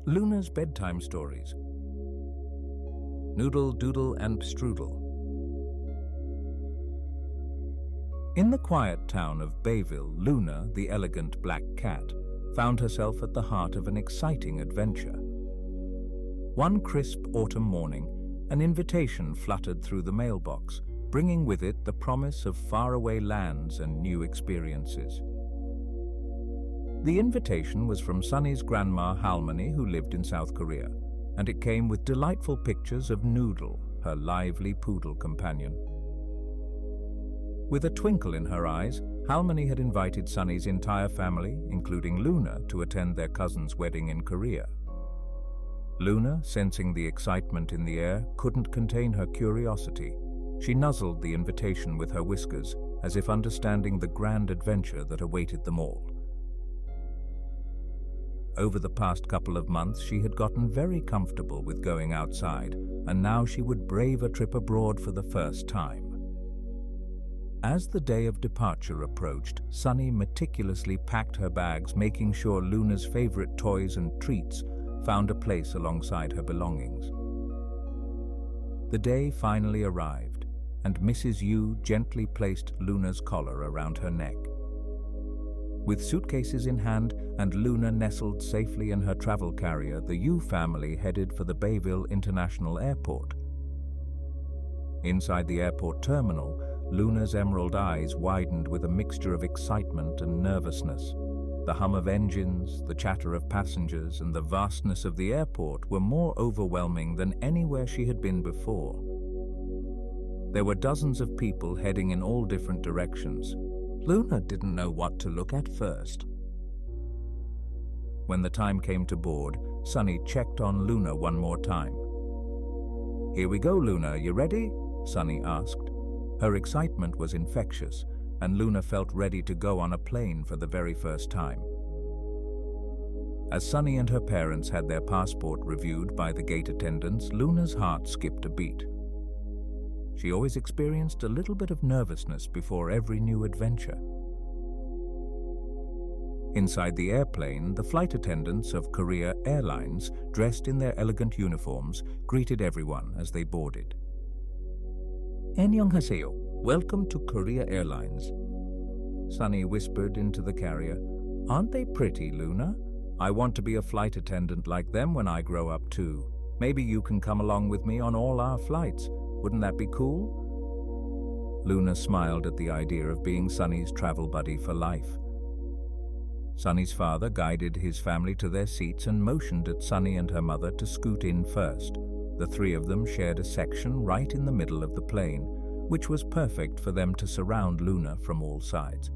Luna's Bedtime Stories. Noodle, Doodle, and Strudel. In the quiet town of Bayville, Luna, the elegant black cat, found herself at the heart of an exciting adventure. One crisp autumn morning, an invitation fluttered through the mailbox, bringing with it the promise of faraway lands and new experiences. The invitation was from Sunny's grandma Halmoni, who lived in South Korea, and it came with delightful pictures of Noodle, her lively poodle companion. With a twinkle in her eyes, Halmoni had invited Sunny's entire family, including Luna, to attend their cousin's wedding in Korea. Luna, sensing the excitement in the air, couldn't contain her curiosity. She nuzzled the invitation with her whiskers, as if understanding the grand adventure that awaited them all. Over the past couple of months, she had gotten very comfortable with going outside, and now she would brave a trip abroad for the first time. As the day of departure approached, Sunny meticulously packed her bags, making sure Luna's favorite toys and treats found a place alongside her belongings. The day finally arrived, and Mrs. Yu gently placed Luna's collar around her neck. With suitcases in hand and Luna nestled safely in her travel carrier, the Yu family headed for the Bayville International Airport. Inside the airport terminal, Luna's emerald eyes widened with a mixture of excitement and nervousness. The hum of engines, the chatter of passengers, and the vastness of the airport were more overwhelming than anywhere she had been before. There were dozens of people heading in all different directions. Luna didn't know what to look at first. When the time came to board, Sunny checked on Luna one more time. "Here we go, Luna, you ready?" Sunny asked. Her excitement was infectious, and Luna felt ready to go on a plane for the very first time. As Sunny and her parents had their passport reviewed by the gate attendants, Luna's heart skipped a beat. She always experienced a little bit of nervousness before every new adventure. Inside the airplane, the flight attendants of Korea Airlines, dressed in their elegant uniforms, greeted everyone as they boarded. "안녕하세요. Welcome to Korea Airlines." Sunny whispered into the carrier. "Aren't they pretty, Luna? I want to be a flight attendant like them when I grow up too. Maybe you can come along with me on all our flights. Wouldn't that be cool?" Luna smiled at the idea of being Sunny's travel buddy for life. Sunny's father guided his family to their seats and motioned at Sunny and her mother to scoot in first. The three of them shared a section right in the middle of the plane, which was perfect for them to surround Luna from all sides.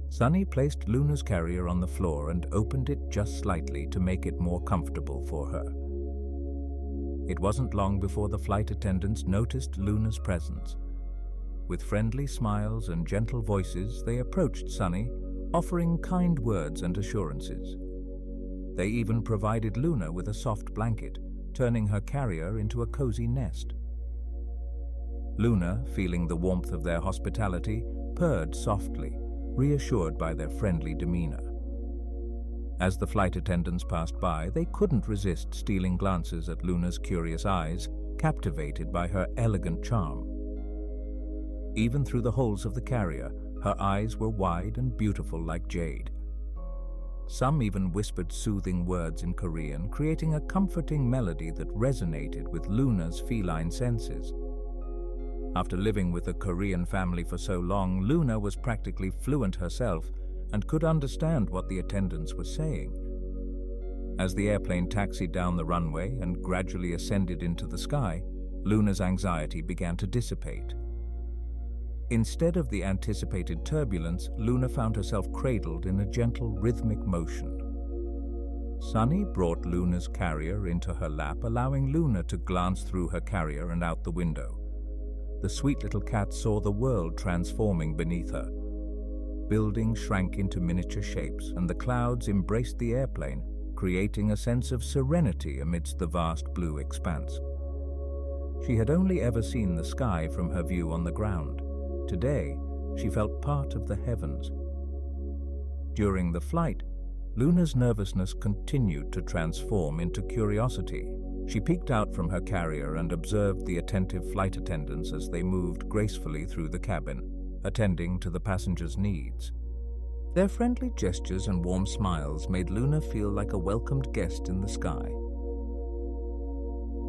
Sunny placed Luna's carrier on the floor and opened it just slightly to make it more comfortable for her. It wasn't long before the flight attendants noticed Luna's presence. With friendly smiles and gentle voices, they approached Sunny, offering kind words and assurances. They even provided Luna with a soft blanket, turning her carrier into a cozy nest. Luna, feeling the warmth of their hospitality, purred softly, reassured by their friendly demeanor. As the flight attendants passed by, they couldn't resist stealing glances at Luna's curious eyes, captivated by her elegant charm. Even through the holes of the carrier, her eyes were wide and beautiful like jade. Some even whispered soothing words in Korean, creating a comforting melody that resonated with Luna's feline senses. After living with a Korean family for so long, Luna was practically fluent herself and could understand what the attendants were saying. As the airplane taxied down the runway and gradually ascended into the sky, Luna's anxiety began to dissipate. Instead of the anticipated turbulence, Luna found herself cradled in a gentle rhythmic motion. Sunny brought Luna's carrier into her lap, allowing Luna to glance through her carrier and out the window. The sweet little cat saw the world transforming beneath her. Buildings shrank into miniature shapes, and the clouds embraced the airplane, creating a sense of serenity amidst the vast blue expanse. She had only ever seen the sky from her view on the ground. Today, she felt part of the heavens. During the flight, Luna's nervousness continued to transform into curiosity. She peeked out from her carrier and observed the attentive flight attendants as they moved gracefully through the cabin, attending to the passengers' needs. Their friendly gestures and warm smiles made Luna feel like a welcomed guest in the sky.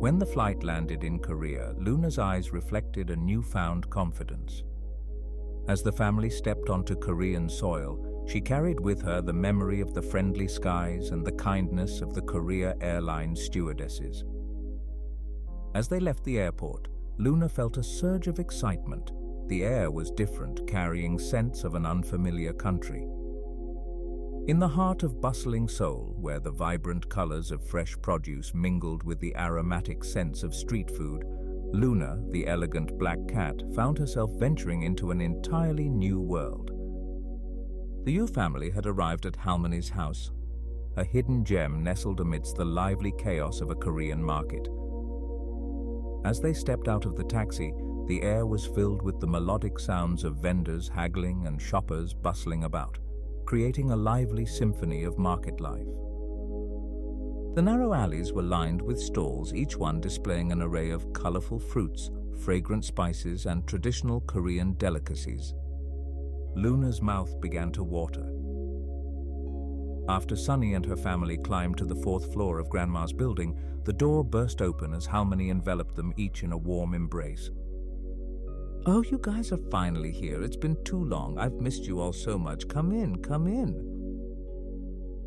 When the flight landed in Korea, Luna's eyes reflected a newfound confidence. As the family stepped onto Korean soil, she carried with her the memory of the friendly skies and the kindness of the Korea Airlines stewardesses. As they left the airport, Luna felt a surge of excitement. The air was different, carrying scents of an unfamiliar country. In the heart of bustling Seoul, where the vibrant colors of fresh produce mingled with the aromatic scents of street food, Luna, the elegant black cat, found herself venturing into an entirely new world. The Yu family had arrived at Halmoni's house, a hidden gem nestled amidst the lively chaos of a Korean market. As they stepped out of the taxi, the air was filled with the melodic sounds of vendors haggling and shoppers bustling about, creating a lively symphony of market life. The narrow alleys were lined with stalls, each one displaying an array of colorful fruits, fragrant spices, and traditional Korean delicacies. Luna's mouth began to water. After Sunny and her family climbed to the 4th floor of Grandma's building, the door burst open as Halmoni enveloped them each in a warm embrace. "Oh, you guys are finally here. It's been too long. I've missed you all so much. Come in, come in."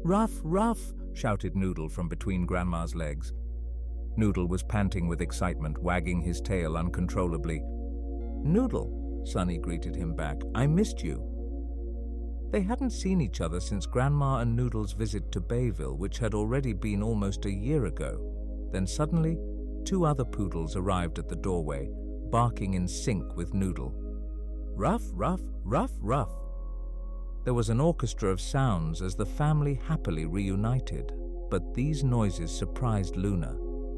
"Ruff, Ruff!" shouted Noodle from between Grandma's legs. Noodle was panting with excitement, wagging his tail uncontrollably. "Noodle," Sunny greeted him back, "I missed you." They hadn't seen each other since Grandma and Noodle's visit to Bayville, which had already been almost a year ago. Then suddenly, 2 other poodles arrived at the doorway, barking in sync with Noodle. "Ruff, Ruff, Ruff, Ruff." There was an orchestra of sounds as the family happily reunited, but these noises surprised Luna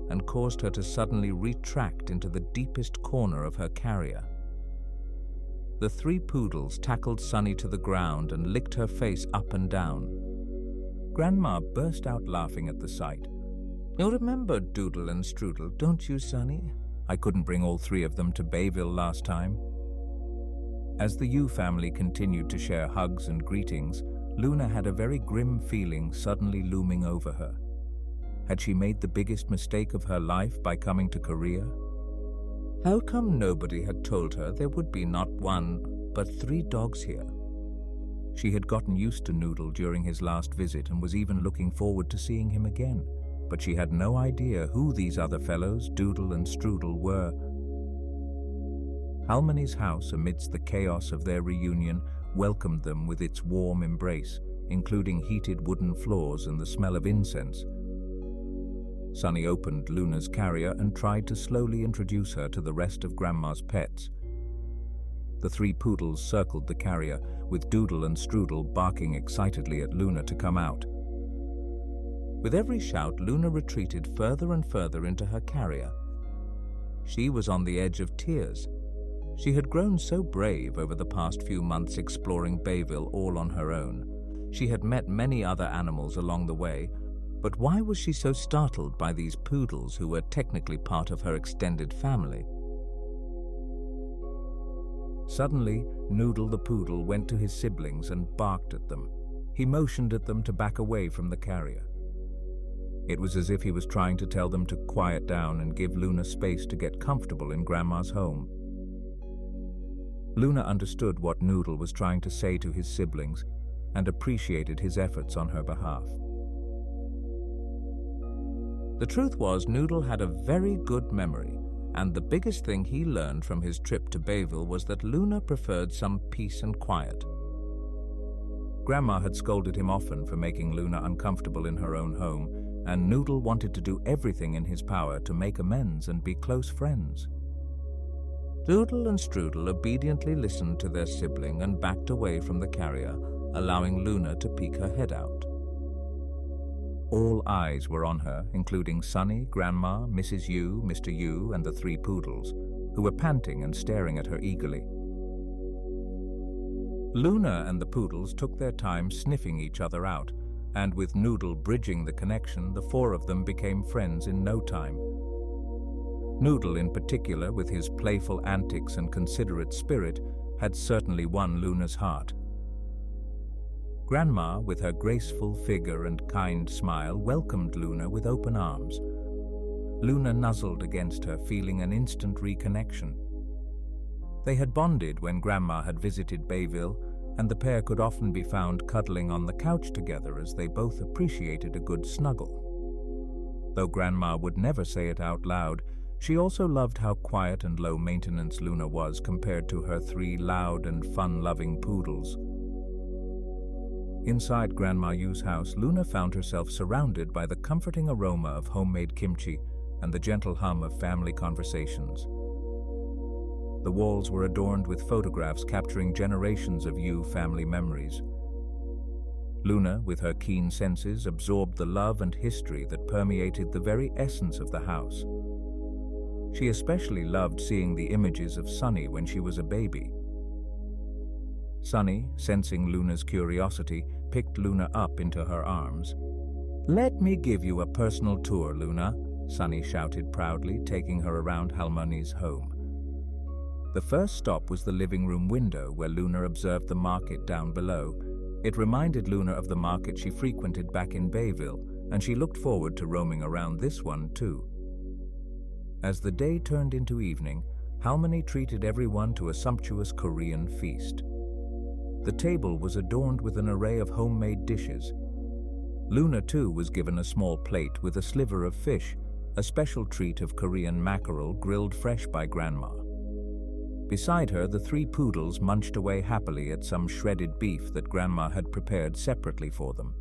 and caused her to suddenly retract into the deepest corner of her carrier. The 3 poodles tackled Sunny to the ground and licked her face up and down. Grandma burst out laughing at the sight. "You remember Doodle and Strudel, don't you, Sunny? I couldn't bring all 3 of them to Bayville last time." As the Yu family continued to share hugs and greetings, Luna had a very grim feeling suddenly looming over her. Had she made the biggest mistake of her life by coming to Korea? How come nobody had told her there would be not 1, but 3 dogs here? She had gotten used to Noodle during his last visit and was even looking forward to seeing him again, but she had no idea who these other fellows, Doodle and Strudel, were. Halmoni's house, amidst the chaos of their reunion, welcomed them with its warm embrace, including heated wooden floors and the smell of incense. Sunny opened Luna's carrier and tried to slowly introduce her to the rest of Grandma's pets. The 3 poodles circled the carrier, with Doodle and Strudel barking excitedly at Luna to come out. With every shout, Luna retreated further and further into her carrier. She was on the edge of tears. She had grown so brave over the past few months exploring Bayville all on her own. She had met many other animals along the way, but why was she so startled by these poodles who were technically part of her extended family? Suddenly, Noodle the poodle went to his siblings and barked at them. He motioned at them to back away from the carrier. It was as if he was trying to tell them to quiet down and give Luna space to get comfortable in Grandma's home. Luna understood what Noodle was trying to say to his siblings and appreciated his efforts on her behalf. The truth was, Noodle had a very good memory, and the biggest thing he learned from his trip to Bayville was that Luna preferred some peace and quiet. Grandma had scolded him often for making Luna uncomfortable in her own home, and Noodle wanted to do everything in his power to make amends and be close friends. Doodle and Strudel obediently listened to their sibling and backed away from the carrier, allowing Luna to peek her head out. All eyes were on her, including Sunny, Grandma, Mrs. Yu, Mr. Yu, and the 3 poodles, who were panting and staring at her eagerly. Luna and the poodles took their time sniffing each other out, and with Noodle bridging the connection, the four of them became friends in no time. Noodle, in particular, with his playful antics and considerate spirit, had certainly won Luna's heart. Grandma, with her graceful figure and kind smile, welcomed Luna with open arms. Luna nuzzled against her, feeling an instant reconnection. They had bonded when Grandma had visited Bayville, and the pair could often be found cuddling on the couch together as they both appreciated a good snuggle. Though Grandma would never say it out loud, she also loved how quiet and low-maintenance Luna was compared to her three loud and fun-loving poodles. Inside Grandma Yu's house, Luna found herself surrounded by the comforting aroma of homemade kimchi and the gentle hum of family conversations. The walls were adorned with photographs capturing generations of Yu family memories. Luna, with her keen senses, absorbed the love and history that permeated the very essence of the house. She especially loved seeing the images of Sunny when she was a baby. Sunny, sensing Luna's curiosity, picked Luna up into her arms. "Let me give you a personal tour, Luna," Sunny shouted proudly, taking her around Halmoni's home. The first stop was the living room window, where Luna observed the market down below. It reminded Luna of the market she frequented back in Bayville, and she looked forward to roaming around this one too. As the day turned into evening, Halmoni treated everyone to a sumptuous Korean feast. The table was adorned with an array of homemade dishes. Luna, too, was given a small plate with a sliver of fish, a special treat of Korean mackerel grilled fresh by Grandma. Beside her, the three poodles munched away happily at some shredded beef that Grandma had prepared separately for them.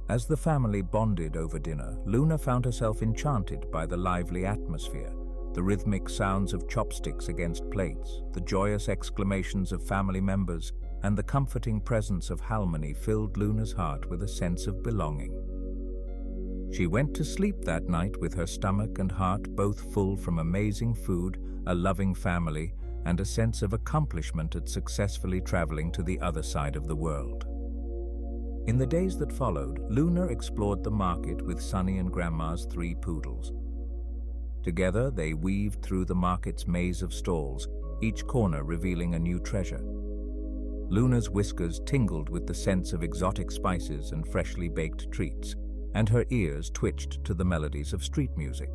As the family bonded over dinner, Luna found herself enchanted by the lively atmosphere, the rhythmic sounds of chopsticks against plates, the joyous exclamations of family members, and the comforting presence of Halmoni filled Luna's heart with a sense of belonging. She went to sleep that night with her stomach and heart both full from amazing food, a loving family, and a sense of accomplishment at successfully traveling to the other side of the world. In the days that followed, Luna explored the market with Sunny and Grandma's three poodles. Together, they weaved through the market's maze of stalls, each corner revealing a new treasure. Luna's whiskers tingled with the sense of exotic spices and freshly baked treats, and her ears twitched to the melodies of street music.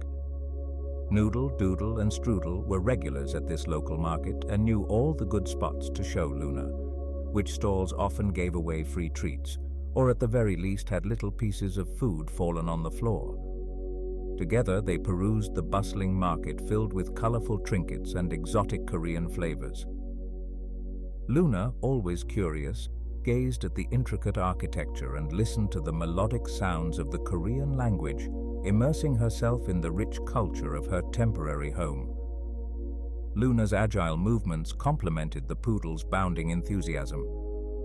Noodle, Doodle, and Strudel were regulars at this local market and knew all the good spots to show Luna, which stalls often gave away free treats, or at the very least had little pieces of food fallen on the floor. Together, they perused the bustling market filled with colorful trinkets and exotic Korean flavors. Luna, always curious, gazed at the intricate architecture and listened to the melodic sounds of the Korean language, immersing herself in the rich culture of her temporary home. Luna's agile movements complemented the poodle's bounding enthusiasm.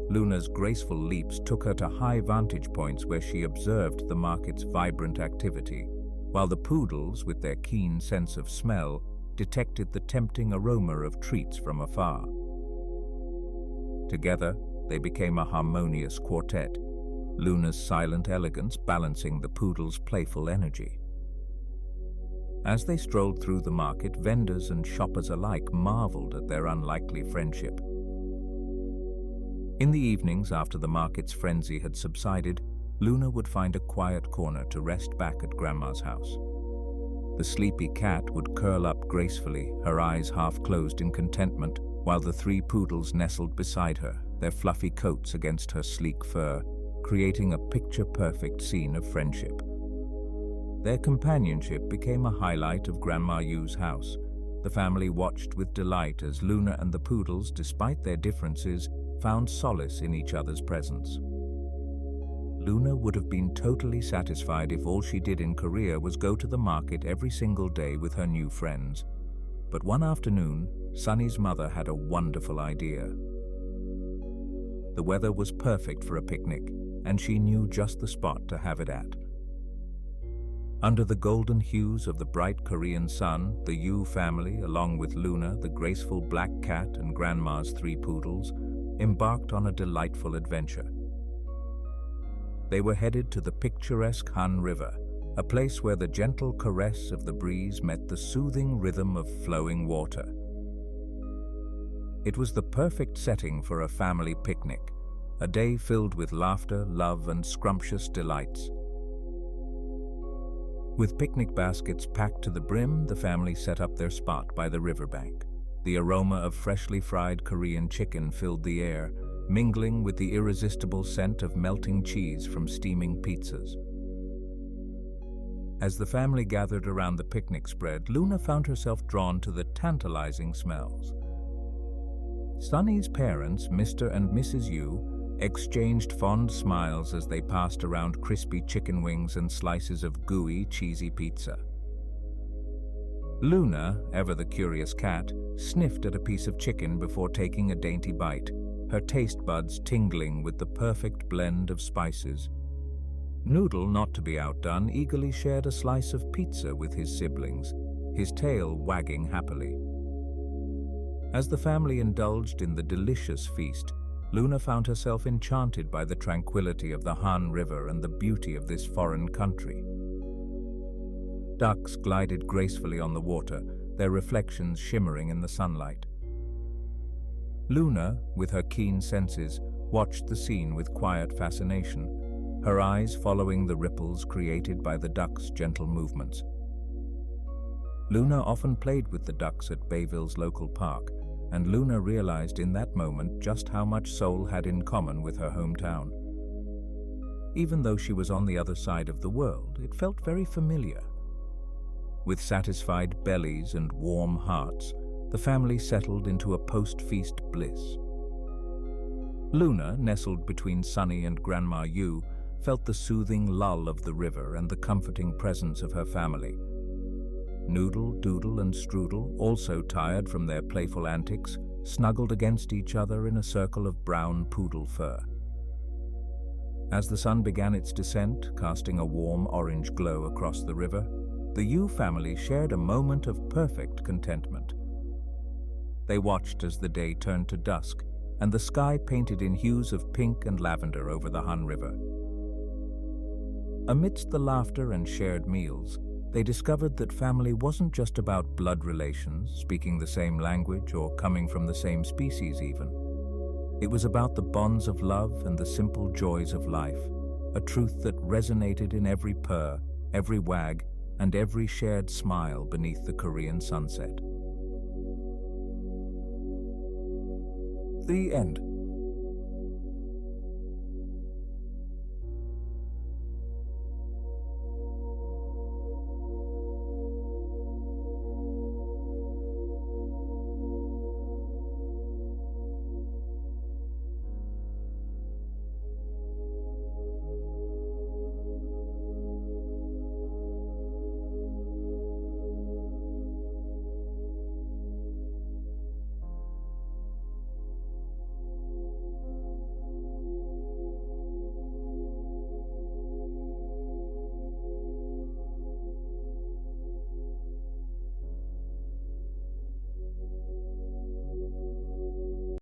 Luna's graceful leaps took her to high vantage points where she observed the market's vibrant activity, while the poodles, with their keen sense of smell, detected the tempting aroma of treats from afar. Together, they became a harmonious quartet, Luna's silent elegance balancing the poodle's playful energy. As they strolled through the market, vendors and shoppers alike marveled at their unlikely friendship. In the evenings, after the market's frenzy had subsided, Luna would find a quiet corner to rest back at Grandma's house. The sleepy cat would curl up gracefully, her eyes half closed in contentment, while the three poodles nestled beside her, their fluffy coats against her sleek fur, creating a picture-perfect scene of friendship. Their companionship became a highlight of Grandma Yu's house. The family watched with delight as Luna and the poodles, despite their differences, found solace in each other's presence. Luna would have been totally satisfied if all she did in Korea was go to the market every single day with her new friends. But one afternoon, Sunny's mother had a wonderful idea. The weather was perfect for a picnic, and she knew just the spot to have it at. Under the golden hues of the bright Korean sun, the Yu family, along with Luna, the graceful black cat, and Grandma's three poodles, embarked on a delightful adventure. They were headed to the picturesque Han River, a place where the gentle caress of the breeze met the soothing rhythm of flowing water. It was the perfect setting for a family picnic, a day filled with laughter, love, and scrumptious delights. With picnic baskets packed to the brim, the family set up their spot by the riverbank. The aroma of freshly fried Korean chicken filled the air, mingling with the irresistible scent of melting cheese from steaming pizzas. As the family gathered around the picnic spread, Luna found herself drawn to the tantalizing smells. Sunny's parents, Mr. and Mrs. Yu, exchanged fond smiles as they passed around crispy chicken wings and slices of gooey, cheesy pizza. Luna, ever the curious cat, sniffed at a piece of chicken before taking a dainty bite, her taste buds tingling with the perfect blend of spices. Noodle, not to be outdone, eagerly shared a slice of pizza with his siblings, his tail wagging happily. As the family indulged in the delicious feast, Luna found herself enchanted by the tranquility of the Han River and the beauty of this foreign country. Ducks glided gracefully on the water, their reflections shimmering in the sunlight. Luna, with her keen senses, watched the scene with quiet fascination, her eyes following the ripples created by the ducks' gentle movements. Luna often played with the ducks at Bayville's local park, and Luna realized in that moment just how much Seoul had in common with her hometown. Even though she was on the other side of the world, it felt very familiar. With satisfied bellies and warm hearts, the family settled into a post-feast bliss. Luna, nestled between Sunny and Grandma Yu, felt the soothing lull of the river and the comforting presence of her family. Noodle, Doodle, and Strudel, also tired from their playful antics, snuggled against each other in a circle of brown poodle fur. As the sun began its descent, casting a warm orange glow across the river, the Yu family shared a moment of perfect contentment. They watched as the day turned to dusk, and the sky painted in hues of pink and lavender over the Han River. Amidst the laughter and shared meals, they discovered that family wasn't just about blood relations, speaking the same language or coming from the same species even. It was about the bonds of love and the simple joys of life, a truth that resonated in every purr, every wag, and every shared smile beneath the Korean sunset. The end.